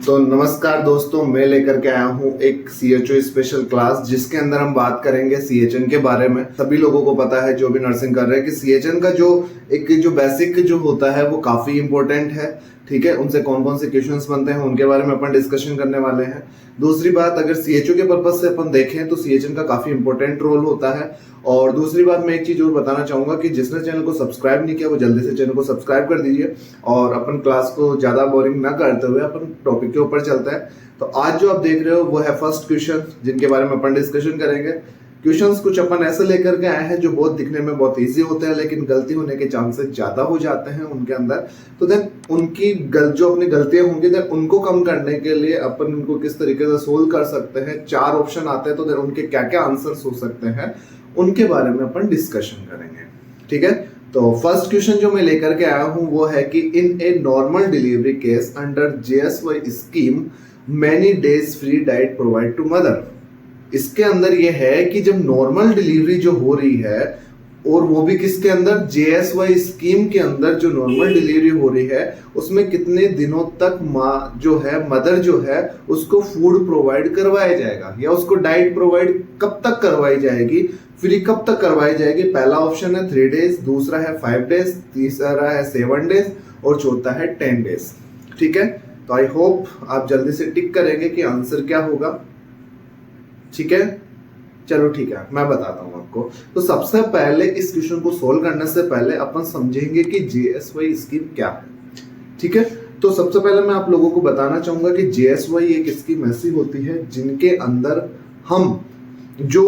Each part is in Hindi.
तो नमस्कार दोस्तों, मैं लेकर के आया हूँ एक CHO स्पेशल क्लास जिसके अंदर हम बात करेंगे CHN के बारे में। सभी लोगों को पता है जो भी नर्सिंग कर रहे हैं कि CHN का जो बेसिक जो होता है वो काफी इंपॉर्टेंट है। ठीक है, उनसे कौन कौन से क्वेश्चंस बनते हैं उनके बारे में अपन डिस्कशन करने वाले हैं। दूसरी बात, अगर CHO के पर्पज से अपन देखें तो CHN का काफी इंपॉर्टेंट रोल होता है। और दूसरी बात, मैं एक चीज और बताना चाहूंगा कि जिसने चैनल को सब्सक्राइब नहीं किया वो जल्दी से चैनल को सब्सक्राइब कर दीजिए। और अपन क्लास को ज्यादा बोरिंग ना करते हुए अपन टॉपिक के ऊपर चलते हैं। तो आज जो आप देख रहे हो वो है फर्स्ट क्वेश्चन, जिनके बारे में अपन डिस्कशन करेंगे। क्वेश्चंस कुछ अपन ऐसे लेकर के आए हैं जो बहुत दिखने में बहुत इजी होते हैं, लेकिन गलती होने के चांसेस ज्यादा हो जाते हैं उनके अंदर। तो देन उनकी जो अपनी गलतियां होंगी देन उनको कम करने के लिए अपन उनको किस तरीके से सोल्व कर सकते हैं। 4 ऑप्शन आते हैं, तो देन उनके क्या क्या आंसर्स हो सकते हैं उनके बारे में अपन डिस्कशन करेंगे। ठीक है, तो फर्स्ट क्वेश्चन जो मैं लेकर के आया हूं वो है कि in a normal delivery case under JSY scheme many days free diet provide to mother. इसके अंदर ये है कि जब नॉर्मल डिलीवरी जो हो रही है और वो भी किसके अंदर, JSY स्कीम के अंदर जो नॉर्मल डिलीवरी हो रही है उसमें कितने दिनों तक माँ जो है, मदर जो है, उसको फूड प्रोवाइड करवाया जाएगा या उसको डाइट प्रोवाइड कब तक करवाई जाएगी, फ्री कब तक करवाई जाएगी। पहला ऑप्शन है 3 डेज, दूसरा है 5 डेज, तीसरा है 7 डेज और चौथा है 10 डेज। ठीक है, तो आई होप आप जल्दी से टिक करेंगे कि आंसर क्या होगा। ठीक है, चलो ठीक है, मैं बताता हूं आपको। तो सबसे पहले इस क्वेश्चन को सोल्व करने से पहले अपन समझेंगे कि JSY स्कीम क्या है। ठीक है, तो सबसे पहले मैं आप लोगों को बताना चाहूंगा कि JSY एक स्कीम ऐसी होती है जिनके अंदर हम जो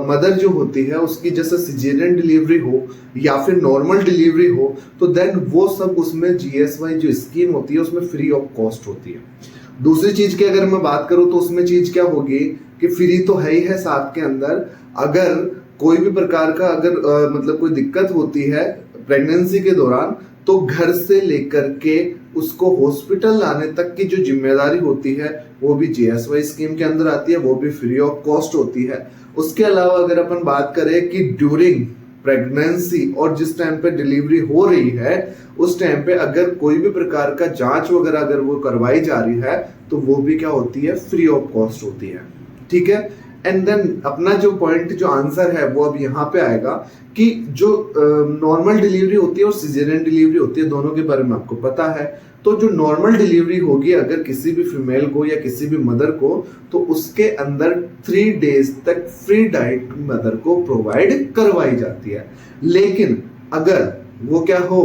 मदर जो होती है उसकी जैसे सिजेरियन डिलीवरी हो या फिर नॉर्मल डिलीवरी हो, तो देन वो सब उसमें JSY जो स्कीम होती है उसमें फ्री ऑफ कॉस्ट होती है। दूसरी चीज की अगर मैं बात करूं तो उसमें चीज क्या होगी कि फ्री तो है ही है, साथ के अंदर अगर कोई भी प्रकार का अगर मतलब कोई दिक्कत होती है प्रेगनेंसी के दौरान तो घर से लेकर के उसको हॉस्पिटल लाने तक की जो जिम्मेदारी होती है वो भी JSY स्कीम के अंदर आती है, वो भी फ्री ऑफ कॉस्ट होती है। उसके अलावा अगर अपन बात करें कि ड्यूरिंग प्रेगनेंसी और जिस टाइम पे डिलीवरी हो रही है उस टाइम पे अगर कोई भी प्रकार का जांच वगैरह अगर वो करवाई जा रही है तो वो भी क्या होती है, फ्री ऑफ कॉस्ट होती है। ठीक है, एंड देन अपना जो पॉइंट जो आंसर है वो अब यहाँ पे आएगा कि जो नॉर्मल डिलीवरी होती है और सिजेरियन डिलीवरी होती है दोनों के बारे में आपको पता है। तो जो नॉर्मल डिलीवरी होगी अगर किसी भी फीमेल को या किसी भी मदर को, तो उसके अंदर 3 डेज तक फ्री डाइट मदर को प्रोवाइड करवाई जाती है। लेकिन अगर वो क्या हो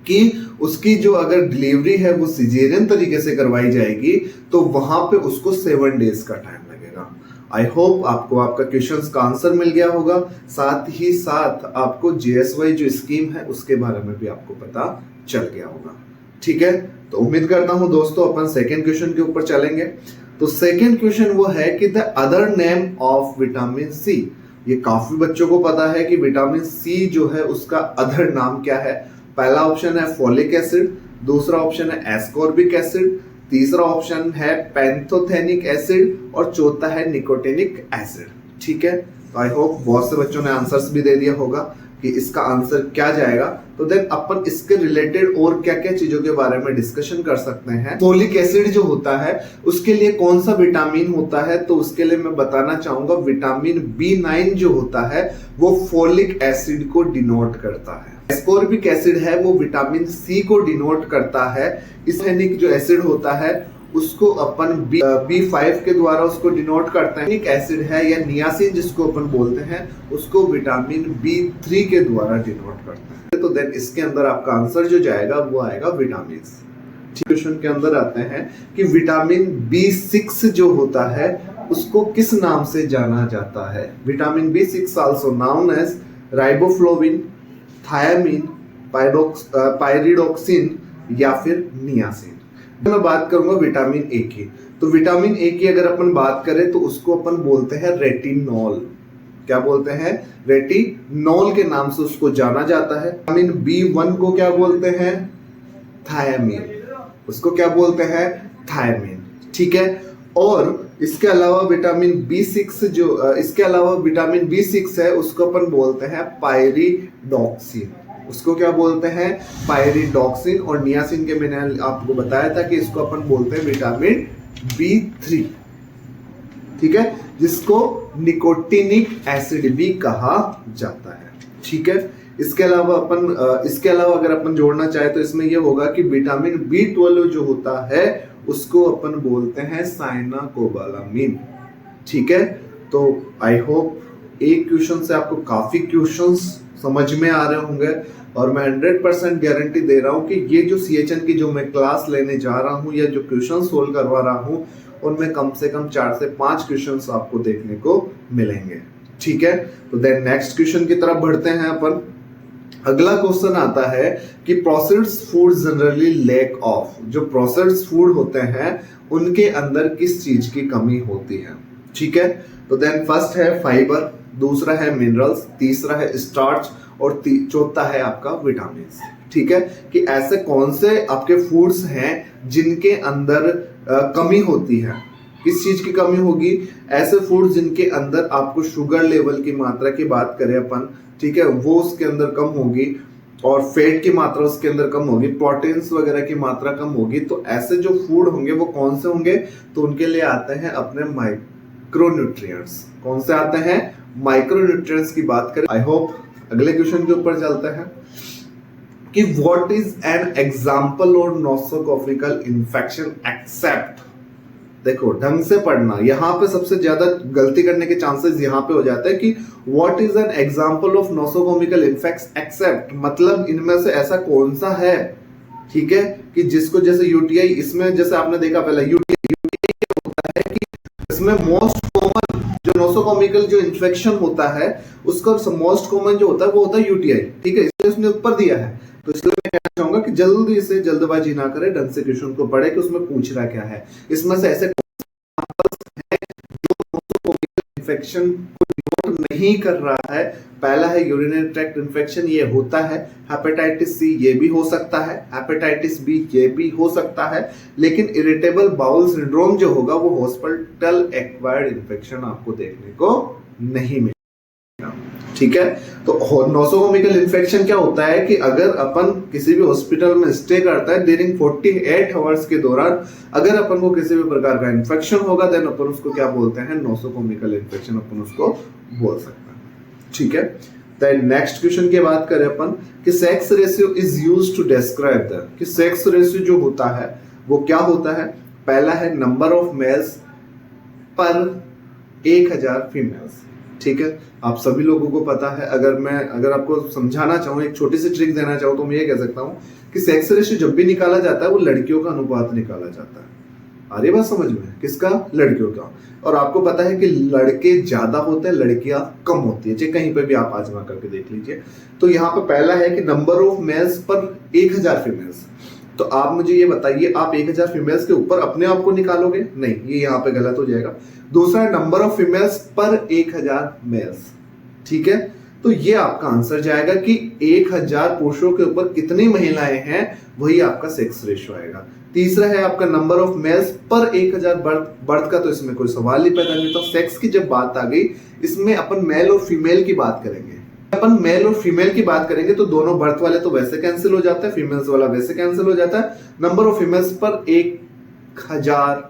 कि उसकी जो अगर डिलीवरी है वो सिजेरियन तरीके से करवाई जाएगी तो वहां पे उसको 7 डेज का टाइम लगेगा। आई होप आपको आपका क्वेश्चन का आंसर मिल गया होगा, साथ ही साथ आपको JSY जो स्कीम है उसके बारे में भी आपको पता चल गया होगा। ठीक है, तो उम्मीद करता हूं दोस्तों अपन सेकेंड क्वेश्चन के ऊपर चलेंगे। तो सेकेंड क्वेश्चन वो है कि the other name of vitamin C। ये काफी बच्चों को पता है कि विटामिन C जो है उसका अदर नाम क्या है। पहला ऑप्शन है फोलिक एसिड, दूसरा ऑप्शन है एस्कॉर्बिक एसिड, तीसरा ऑप्शन है पैंथोथेनिक एसिड और चौथा है निकोटिनिक एसिड। ठीक है, तो आई होप बहुत से बच्चों ने आंसर्स भी दे दिया होगा कि इसका आंसर क्या जाएगा। तो देन अपन इसके रिलेटेड और क्या क्या चीजों के बारे में डिस्कशन कर सकते हैं। फोलिक एसिड जो होता है उसके लिए कौन सा विटामिन होता है, तो उसके लिए मैं बताना चाहूंगा विटामिन B9 जो होता है वो फोलिक एसिड को डिनोट करता है। एस्कॉर्बिक एसिड है वो विटामिन C को डिनोट करता है। इसेनिक जो एसिड होता है उसको अपन B5 के द्वारा उसको डिनोट करते हैं। निक एसिड है या नियासिन जिसको अपन बोलते हैं उसको विटामिन B3 के द्वारा डिनोट करते हैं। तो देन इसके अंदर आपका आंसर जो जाएगा वो आएगा विटामिन। क्वेश्चन के अंदर आते हैं कि विटामिन B6 जो होता है उसको किस नाम से जाना जाता है। Vitamin B6 also known as riboflavin, thiamine, pyridoxine या फिर नियासिन। मैं बात करूंगा विटामिन A की। तो विटामिन A की अगर अपन बात करें तो उसको अपन बोलते हैं रेटिनॉल। क्या बोलते हैं, रेटिनॉल के नाम से उसको जाना जाता है। विटामिन B1 को क्या बोलते हैं, थायामीन। उसको क्या बोलते हैं, थायामीन। ठीक है, और इसके अलावा विटामिन B6 जो इसके अलावा विटामिन B6 है उसको अपन बोलते हैं पायरिडॉक्सिन। उसको क्या बोलते हैं, पायरिडॉक्सिन। और नियासिन के मैंने आपको बताया था कि इसको अपन बोलते हैं विटामिन B3, ठीक है, जिसको निकोटिनिक एसिड भी कहा जाता है, ठीक है। इसके अलावा अगर अपन जोड़ना चाहे तो इसमें यह होगा कि विटामिन B12 जो होता है उसको अपन बोलते हैं साइनाकोबालामिन, ठीक है। तो आई होप एक क्वेश्चन से आपको काफी क्वेश्चंस समझ में आ रहे होंगे, और मैं 100% गारंटी दे रहा हूं कि ये जो CHN की जो मैं क्लास लेने जा रहा हूं या जो क्वेश्चन सोल्व करवा रहा हूं उनमें कम से कम 4 से 5 क्वेश्चंस आपको देखने को मिलेंगे, ठीक है। तो देन नेक्स्ट क्वेश्चन की तरफ बढ़ते हैं अपन। अगला क्वेश्चन आता है कि processed food generally lack of, जो प्रोसेस्ड फूड होते हैं उनके अंदर किस चीज की कमी होती है, ठीक है। तो देन फर्स्ट है फाइबर, दूसरा है मिनरल्स, तीसरा है स्टार्च और चौथा है आपका विटामिन, ठीक है। कि ऐसे कौन से आपके फूड्स हैं जिनके अंदर कमी होती है, किस चीज की कमी होगी, ऐसे फूड जिनके अंदर आपको शुगर लेवल की मात्रा की बात करें अपन, ठीक है, वो उसके अंदर कम होगी, और फैट की मात्रा उसके अंदर कम होगी, प्रोटीन्स वगैरह की मात्रा कम होगी। तो ऐसे जो फूड होंगे वो कौन से होंगे, तो उनके लिए आते हैं अपने माइक्रोन्यूट्रिएंट्स। कौन से आते हैं, माइक्रोन्यूट्रिएंट्स की बात करें। आई होप अगले क्वेश्चन के ऊपर चलते हैं कि what is an example of nosocomial infection except. देखो ढंग से पढ़ना, यहाँ पे सबसे ज्यादा गलती करने के चांसेस यहाँ पे हो जाते हैं कि what is an example of nosocomial infection except, मतलब इनमें से ऐसा कौन सा है, ठीक है, कि जिसको जैसे यूटीआई, इसमें जैसे आपने देखा पहले यूटीआई होता है कि इसमें मोस्ट कॉमन जो नोसोकोमिकल जो इन्फेक्शन होता है उसका मोस्ट कॉमन जो होता है वो होता है यूटीआई, ठीक है, इसलिए उसने ऊपर दिया है। तो इसलिए मैं कहना चाहूंगा कि जल्दी से जल्दबाजी ना करें, ढंग से क्वेश्चन को पढ़े कि उसमें पूछ रहा क्या है। इसमें से ऐसे इन्फेक्शन को नोट नहीं कर रहा है, पहला है यूरिनरी ट्रैक्ट इन्फेक्शन, ये होता है, हेपेटाइटिस सी ये भी हो सकता है, हेपेटाइटिस बी ये भी हो सकता है, लेकिन इरिटेबल बाउल सिंड्रोम जो होगा वो हॉस्पिटल एक्वायर्ड इन्फेक्शन आपको देखने को नहीं मिलेगा, ठीक है। तो नोसोकोमिकल इन्फेक्शन क्या होता है कि अगर अपन किसी भी हॉस्पिटल में स्टे करता है ड्यूरिंग 48 आवर्स के दौरान अगर अपन को किसी भी प्रकार का इन्फेक्शन होगा देन अपन उसको क्या बोलते हैं, नोसोकोमिकल इन्फेक्शन अपन उसको बोल सकते हैं, ठीक है। देन नेक्स्ट क्वेश्चन की बात करें अपन कि sex ratio is used to describe the, कि सेक्स रेशियो जो होता है वो क्या होता है, पहला है नंबर ऑफ मेल्स पर 1000 फीमेल्स, ठीक है। आप सभी लोगों को पता है, अगर आपको समझाना चाहूँ, एक छोटी सी ट्रिक देना चाहूँ तो मैं ये कह सकता हूँ कि सेक्स रेशियो जब भी निकाला जाता है वो लड़कियों का अनुपात निकाला जाता है। आ रही बात समझ में, किसका, लड़कियों का। और आपको पता है कि लड़के ज्यादा होते हैं, लड़कियां कम होती है, चाहे कहीं पे भी आप आजमा करके देख लीजिए। तो यहाँ पे पहला है कि नंबर ऑफ मेल्स पर 1000 फीमेल्स। तो आप मुझे ये बताइए, आप 1000 फीमेल्स के ऊपर अपने आप को निकालोगे, नहीं, ये यहाँ पे गलत हो जाएगा। दूसरा है नंबर ऑफ फीमेल्स पर 1000 मेल्स, ठीक है। तो ये आपका आंसर जाएगा कि 1000 पुरुषों के ऊपर कितनी महिलाएं हैं, वही आपका सेक्स रेशियो आएगा। तीसरा है आपका नंबर ऑफ मेल्स पर 1000 बर्थ का तो इसमें कोई सवाल ही पैदा नहीं। तो सेक्स की जब बात आ गई, इसमें अपन मेल और फीमेल की बात करेंगे। अपन मेल और फीमेल की बात करेंगे तो दोनों बर्थ वाले तो वैसे कैंसिल हो जाता है, फीमेल्स वाला वैसे कैंसिल हो जाता है। नंबर ऑफ फीमेल्स पर 1000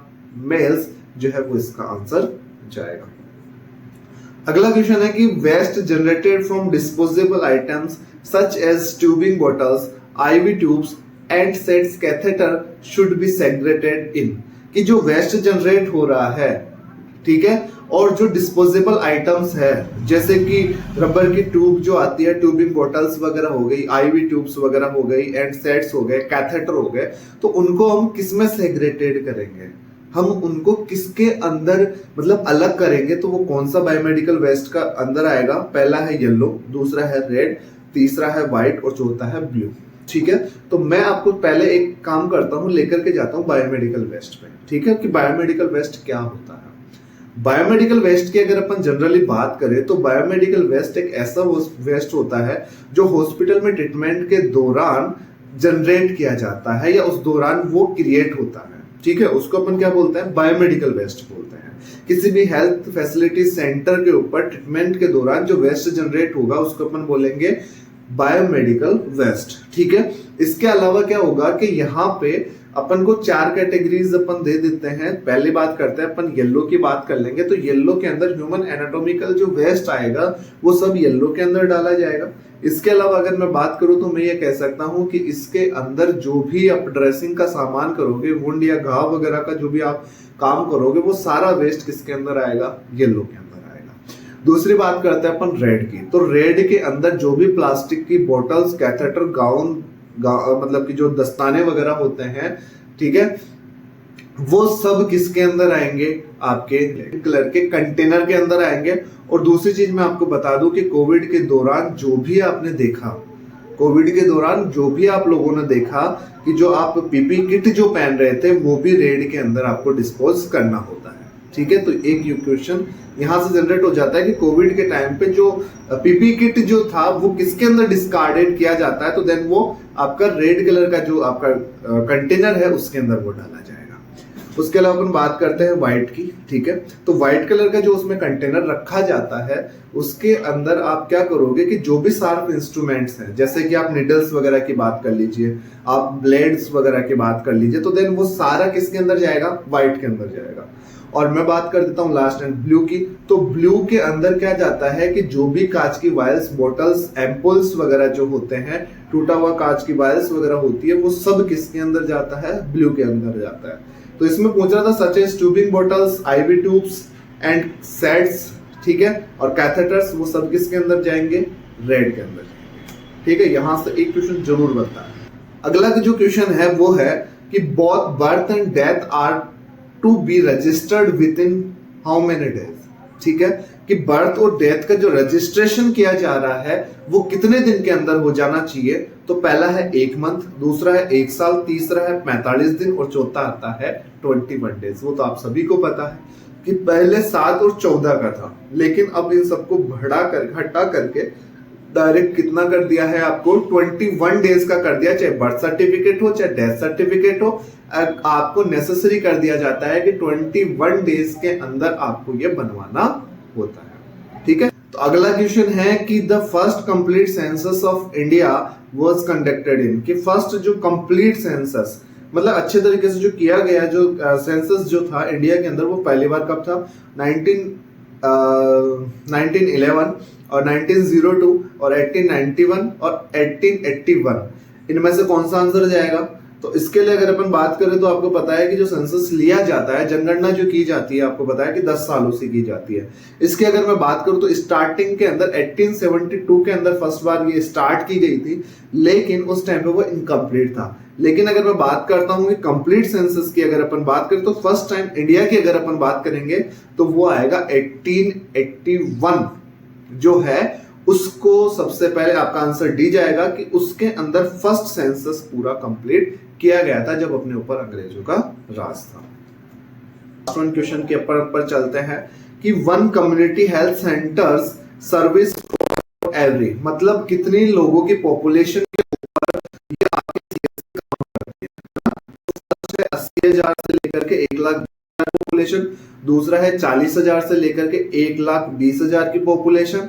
मेल्स जो है वो इसका आंसर जाएगा। अगला क्वेश्चन है कि waste generated from disposable items such as tubing bottles, IV tubes and sets catheter should be segregated in, कि जो वेस्ट जनरेट हो रहा है, ठीक है, और जो डिस्पोजेबल आइटम्स है जैसे कि रबर की ट्यूब जो आती है, ट्यूबिंग बॉटल्स वगैरह हो गई, आईवी ट्यूब्स वगैरह हो गई, एंड सेट्स हो गए, कैथेटर हो गए, तो उनको हम किसमें सेग्रेटेड करेंगे, हम उनको किसके अंदर मतलब अलग करेंगे, तो वो कौन सा बायोमेडिकल वेस्ट का अंदर आएगा। पहला है येलो, दूसरा है रेड, तीसरा है व्हाइट और चौथा है ब्लू, ठीक है। तो मैं आपको पहले एक काम करता हूं, लेकर के जाता हूं बायोमेडिकल वेस्ट पे, ठीक है, कि बायोमेडिकल वेस्ट क्या होता है। बायोमेडिकल वेस्ट की अगर अपन जनरली बात करें तो बायोमेडिकल वेस्ट एक ऐसा वेस्ट होता है जो हॉस्पिटल में ट्रीटमेंट के दौरान जनरेट किया जाता है या उस दौरान वो क्रिएट होता है, ठीक है, उसको अपन क्या बोलते हैं, बायोमेडिकल वेस्ट बोलते हैं। किसी भी हेल्थ फैसिलिटी सेंटर के ऊपर ट्रीटमेंट के दौरान जो वेस्ट जनरेट होगा उसको अपन बोलेंगे बायोमेडिकल वेस्ट। ठीक है, इसके अलावा क्या होगा कि यहाँ पे अपन को 4 कैटेगरीज अपन दे देते हैं। पहली बात करते हैं अपन येलो की बात कर लेंगे, तो येलो के अंदर ह्यूमन एनाटॉमिकल जो वेस्ट आएगा वो सब येलो के अंदर डाला जाएगा। इसके अलावा अगर मैं बात करूं तो मैं ये कह सकता हूं कि इसके अंदर जो भी आप ड्रेसिंग का सामान करोगे, वुंड या घाव वगैरह का जो भी आप काम करोगे, वो सारा वेस्ट किसके अंदर आएगा? येलो के अंदर आएगा। दूसरी बात करते हैं अपन रेड की, तो रेड के अंदर जो भी प्लास्टिक की बोटल्स, कैथेटर, गाउन मतलब कि जो दस्ताने वगैरह होते हैं, ठीक है, वो सब किसके अंदर आएंगे? आपके कलर के कंटेनर के अंदर आएंगे। और दूसरी चीज मैं आपको बता दूं कि कोविड के दौरान जो भी आपने देखा, कोविड के दौरान जो भी आप लोगों ने देखा कि जो आप पीपी किट जो पहन रहे थे वो भी रेड के अंदर आपको डिस्पोज करना होता है। ठीक है, तो एक क्वेश्चन यहां से जनरेट हो जाता है कि कोविड के टाइम पे जो पीपी किट जो था वो किसके अंदर डिस्कार्डेड किया जाता है, तो देन वो आपका रेड कलर का जो आपका कंटेनर है उसके अंदर वो डाला जाएगा। उसके अलावा अपन बात करते हैं व्हाइट की। ठीक है, तो व्हाइट कलर का जो उसमें कंटेनर रखा जाता है उसके अंदर आप क्या करोगे कि जो भी शार्प इंस्ट्रूमेंट्स हैं, जैसे कि आप निडल्स वगैरह की बात कर लीजिए, आप ब्लेड्स वगैरह की बात कर लीजिए, तो देन वो सारा किसके अंदर जाएगा? व्हाइट के अंदर जाएगा। और मैं बात कर देता हूँ लास्ट एंड ब्लू की, तो ब्लू के अंदर क्या जाता है कि जो भी कांच की वायल्स, बोटल्स, एम्पुल्स वगैरह जो होते हैं, टूटा हुआ कांच की वायल्स वगैरह होती है, वो सब किसके अंदर जाता है? ब्लू के अंदर जाता है। तो इसमें पूछ रहा था such as tubing bottles, IV tubes and sets, ठीक है, और कैथेटर्स, वो सब किसके अंदर जाएंगे? रेड के अंदर जाएंगे। ठीक है, यहां से एक क्वेश्चन जरूर बनता है। अगला जो क्वेश्चन है वो है कि both birth and death are to be registered within how many days. ठीक है, कि बर्थ और डेथ का जो रजिस्ट्रेशन किया जा रहा है वो कितने दिन के अंदर हो जाना चाहिए? तो पहला है 1 मंथ, दूसरा है 1 साल, तीसरा है 45 दिन और चौथा आता है 21 डेज। वो तो आप सभी को पता है कि पहले 7 और 14 का था, लेकिन अब इन सबको हटा करके डायरेक्ट कितना कर दिया है? आपको 21 डेज का कर दिया। चाहे बर्थ सर्टिफिकेट हो, चाहे डेथ सर्टिफिकेट हो, आपको नेसेसरी कर दिया जाता है कि 21 डेज के अंदर आपको ये बनवाना होता है। ठीक है, तो अगला क्वेश्चन है कि the first complete census of India was conducted in, कि फर्स्ट जो कंप्लीट सेंसस मतलब अच्छे तरीके से जो किया गया जो सेंसस जो था इंडिया के अंदर, वो पहली बार कब था? 1911 और 1902 और 1891 और 1881। इनमें से कौन सा आंसर जाएगा? तो इसके लिए अगर अपन बात करें तो आपको पता है कि जो सेंसस लिया जाता है, जनगणना जो की जाती है, आपको पता है कि 10 सालों से की जाती है। इसके अगर मैं बात करूं तो स्टार्टिंग के अंदर 1872 के अंदर फर्स्ट बार ये स्टार्ट की गई थी, लेकिन उस टाइम पे वो इनकम्प्लीट था। लेकिन अगर मैं बात करता हूं कि कंप्लीट सेंसस की अगर अपन बात करें तो फर्स्ट टाइम इंडिया की अगर अपन बात करेंगे तो वो आएगा 1881 जो है, उसको सबसे पहले आपका आंसर डी जाएगा कि उसके अंदर फर्स्ट सेंसस पूरा कंप्लीट किया गया था जब अपने ऊपर अंग्रेजों का राज था। क्वेश्चन के ऊपर चलते हैं कि 1 community health centres service for every, मतलब कितनी लोगों की पॉपुलेशन के ऊपर ये आपकी CSC काम करती है। 80,000 से लेकर के 1,00,000 पॉपुलेशन, दूसरा है 40,000 से लेकर के 1,20,000 की पॉपुलेशन,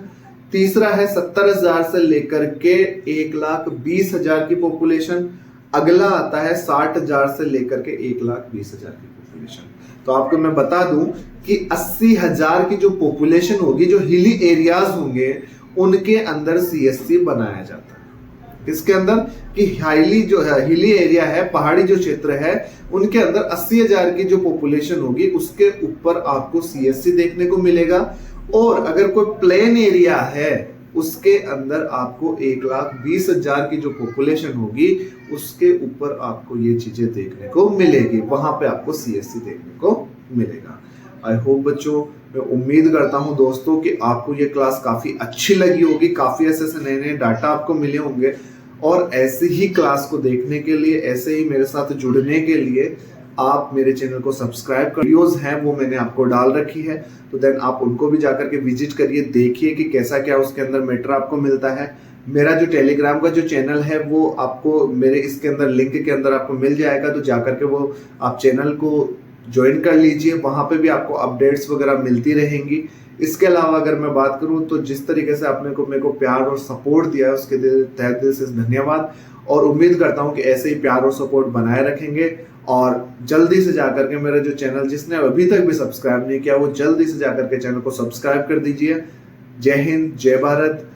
तीसरा है 70,000 से लेकर के 1,20,000 की पॉपुलेशन, अगला आता है 60,000 से लेकर के 1,20,000 की पॉपुलेशन। तो आपको मैं बता दूं कि 80,000 की जो पॉपुलेशन होगी, जो हिली एरियाज होंगे, उनके अंदर CSC बनाया जाता है। इसके अंदर कि हाईली जो है हिली एरिया है, पहाड़ी जो क्षेत्र है, उनके अंदर 80,000 की जो पॉपुलेशन होगी उसके ऊपर आपको CSC देखने को मिलेगा। और अगर कोई प्लेन एरिया है उसके अंदर आपको 1,20,000 की जो पॉपुलेशन होगी उसके ऊपर आपको ये चीजें देखने को मिलेगी, वहां पे आपको CSC देखने को मिलेगा। आई होप बच्चों, मैं उम्मीद करता हूं दोस्तों कि आपको ये क्लास काफी अच्छी लगी होगी, काफी ऐसे नए नए डाटा आपको मिले होंगे। और ऐसी ही क्लास को देखने के लिए, ऐसे ही मेरे साथ जुड़ने के लिए आप मेरे चैनल को सब्सक्राइब कर, वीडियोस हैं वो मैंने आपको डाल रखी है, तो देन आप उनको भी जाकर के विजिट करिए, देखिए कि कैसा क्या उसके अंदर मैटर आपको मिलता है। मेरा जो टेलीग्राम का जो चैनल है वो आपको मेरे इसके अंदर लिंक के अंदर आपको मिल जाएगा, तो जाकर के वो आप चैनल को ज्वाइन कर लीजिए, वहां पे भी आपको अपडेट्स वगैरह मिलती रहेंगी। इसके अलावा अगर मैं बात करूं तो जिस तरीके से आपने को मेरे को प्यार और सपोर्ट दिया है उसके तहे दिल से धन्यवाद, और उम्मीद करता हूं कि ऐसे ही प्यार और सपोर्ट बनाए रखेंगे। और जल्दी से जाकर के मेरा जो चैनल, जिसने अभी तक भी सब्सक्राइब नहीं किया, वो जल्दी से जाकर के चैनल को सब्सक्राइब कर दीजिए। जय हिंद, जय भारत।